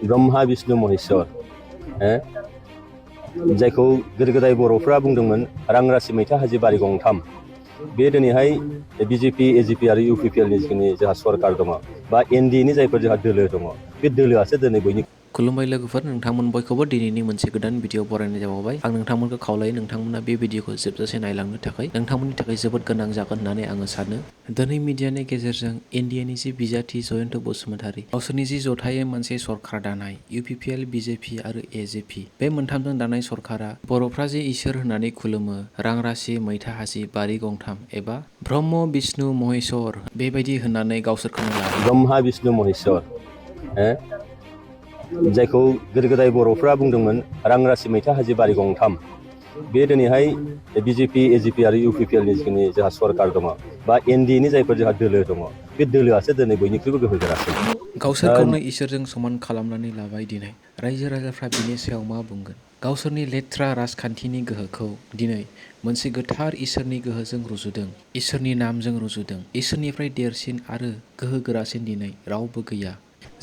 Brahma Bishnu mohesor जायखौ गोदो गोदाय बर'फ्रा बुंदोंमोन रां राशि मैथा हाजि बारि गंथाम बे दिनैहाय BJP AGP आरो UPPL नि जिखिनि जोंहा सरकार दङ बा NDA नि जायफोर जोंहा दोलो दङ बे दोलोआसो दिनै बयनि खुलुमबाय लोगोफोर, नोंथांमोन बयखौबो दिनैनि मोनसे गोदान भिडिअ बरायनाय जाबावबाय। आं नोंथांमोनखौ खावलायो नोंथांमोना बे भिडिअखौ जोबजासे नायलांनो थाखाय। नोंथांमोननि थाखाय जोबोद गोनां जागोन होननानै आङो सानो। दिनै मिडियानि गेजेरजों इन्डियानि जि बिजाथि जयन्त बसुमतारी गावसोरनि जि जथायै मोनसे सरकार दानाय UPPL BJP आरो AGP बे मोनथामजों दानाय सरकारा बर'फ्रा जे इसोर होननानै खुलुमो रां राशि मैथा हासि बारि गंथाम एबा ब्रह्म बिष्णु mohesor बेबायदि होननानै गावसोरखौनो लादों। ब्रह्मा बिष्णु mohesor जायखौ गोदो गोदाय बर'फ्रा बुंदोंमोन रां राशि मैथा हाजि बारि गंथाम बे दिनैहाय BJP AGP आरो UPPL नि जिखिनि जोंहा सरकार दङ बा NDA नि जायफोर जोंहा दोलो दङ बे दोलोआसो दिनै बयनिख्रुइबो गोहोगोरासिन। गावसोरखौनो इसोरजों समान खालामनानै लाबाय। दिनै रायजो राजाफ्रा बिनि सायाव मा बुंगोन? गावसोरनि लेथ्रा राजखान्थिनि गोहोखौ दिनै मोनसे गोथार इसोरनि गोहोजों रुजुदों, इसोरनि नामजों रुजुदों। इसोरनिफ्राय देरसिन आरो गोहो गोरासिन दिनै रावबो गैया।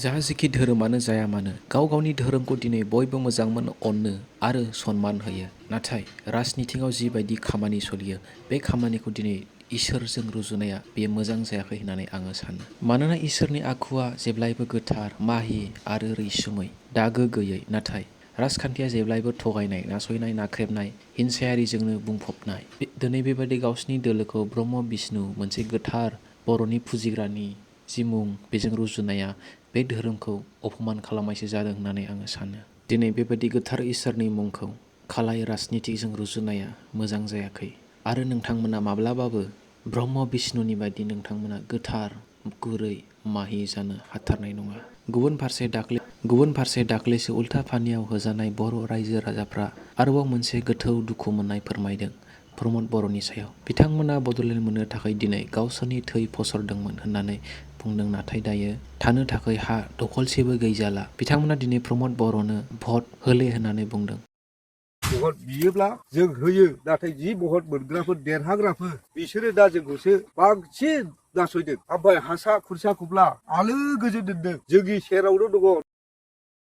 जा जिखि धोरोमानो जाया मानो गाव गावनि धोरोमखौ दिनै बयबो मोजां मोनो, अनो आरो सनमान होयो। नाथाय राजनिथिङाव जिबायदि खामानि सोलियो बे खामानिखौ दिनै इसोरजों रुजुनाया बेयो मोजां जायाखै होननानै आङो सानो। मानोना इसोरनि आखुआ जेब्लायबो गोथार, माहि आरो रैसुमै, दागो गैयै। नाथाय राजखान्थिया जेब्लायबो थगायनाय, नासयनाय, नाख्रेबनाय, हिंसायारिजोंनो बुंफबनाय। दिनै बेबायदि गावसिनि दोलोखौ ब्रह्म बिष्णु मोनसे गोथार बर'नि फुजिग्रानि जि मुं बेजों रुजुनाया बे धोरोमखौ अपमान खालामनायसो जादों होननानै आङो सानो। दिनै बेबायदि गोथार इसोरनि मुंखौ खालाय राजनितिजों रुजुनाया मोजां जायाखै। आरो नोंथांमोना माब्लाबाबो ब्रह्म बिष्णुनि बायदि नोंथांमोना गोथार, गुरै, माहि जानो हाथारनाय नङा। गुबुन फारसे दाख्लैसो उल्था पानियाव होजानाय बर' रायजो राजाफ्रा आरोबाव मोनसे गोथौ दुखु मोननाय फोरमायदों प्रमद बर'नि सायाव। बिथांमोना बड'लेण्ड मोननो थाखाय दिनै गावसोरनि थै फसरदोंमोन होननानै बुंदों, नाथाय दायो थानो थाखाय हा दखलसेबो गैजाला। बिथांमोना दिनै प्रमद बर'नो भट होले होननानै बुंदों। भट बियोब्ला जों होयो, नाथाय जि भट मोनग्राफोर देरहाग्राफोर बिसोरो दा जोंखौसो बांसिन नासयदों। ओमफ्राय हासा खुरसाखौब्ला आलो गोजोन दोनदों। जोंनि सेरावनो दङ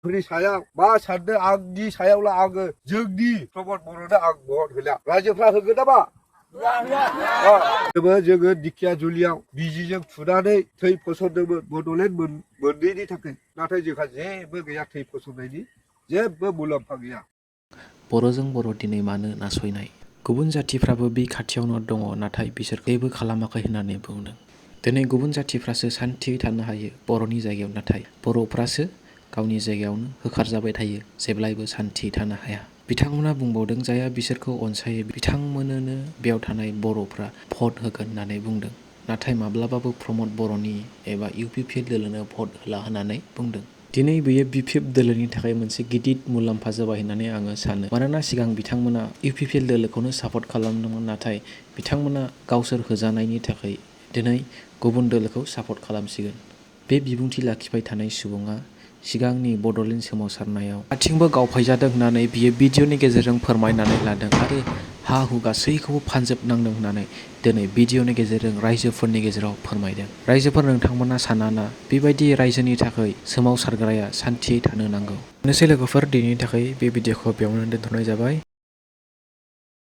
फोरनि सायाव मा सानदों आंनि सायावला आङो जोंनि प्रमद बर'नो आं भट होला। रायजोफ्रा होगोन नामा? जोङो दिखिया जुलियाव बिजिजों थुनानै थै फसरदोंमोन बड'लेण्ड मोननैनि थाखाय, नाथाय जोंहा जेबो गैया, थै फसरनायनि जेबो मुलाम्फा गैया। बर'जों बर' दिनै मानो नासयनाय? गुबुन जाथिफ्राबो बे खाथियावनो दङ, नाथाय बिसोर जेबो खालामाखै होननानै बुंदों। दिनै गुबुन जाथिफ्रासो सान्थियै थानो हायो बर'नि जायगायाव, नाथाय बर'फ्रासो गावनि जायगायावनो होखारजाबाय थायो, जेब्लायबो सान्थियै थानो हाया। बिथांमोना बुंबावदों जायहा बिसोरखौ अनसायो बिथांमोननो बेयाव थानाय बर'फ्रा भट होगोन होननानै बुंदों। नाथाय माब्लाबाबो प्रमद बर'नि एबा UPPL दोलोनो भट होला होननानै बुंदों। दिनै बेयो BJP दोलोनि थाखाय मोनसे गिदिर मुलाम्फा जाबाय होननानै आङो सानो। मानोना सिगां बिथांमोना UPPL दोलोखौनो सापर्ट खालामदोंमोन, नाथाय बिथांमोना गावसोर होजानायनि थाखाय दिनै गुबुन दोलोखौ सापर्ट खालामसिगोन। बे बिबुंथि लाखिबाय थानाय सुबुङा सिगांनि बड'लेण्ड सोमावसारनायाव आथिंबो गावफायजादों होननानै बियो भिडिअनि गेजेरजों फोरमायनानै लादों आरो हा हु गासैखौबो फानजोबनांदों होननानै दिनै भिडिअनि गेजेरजों रायजोफोरनि गेजेराव फोरमायदों। रायजोफोर, नोंथांमोना सानाना बेबायदि रायजोनि थाखाय सोमावसारग्राया सान्थियै थानो नांगौ? बेनोसै लोगोफोर, दिनैनि थाखाय बे भिडिअखौ बेयावनो दोनथ'नाय जाबाय।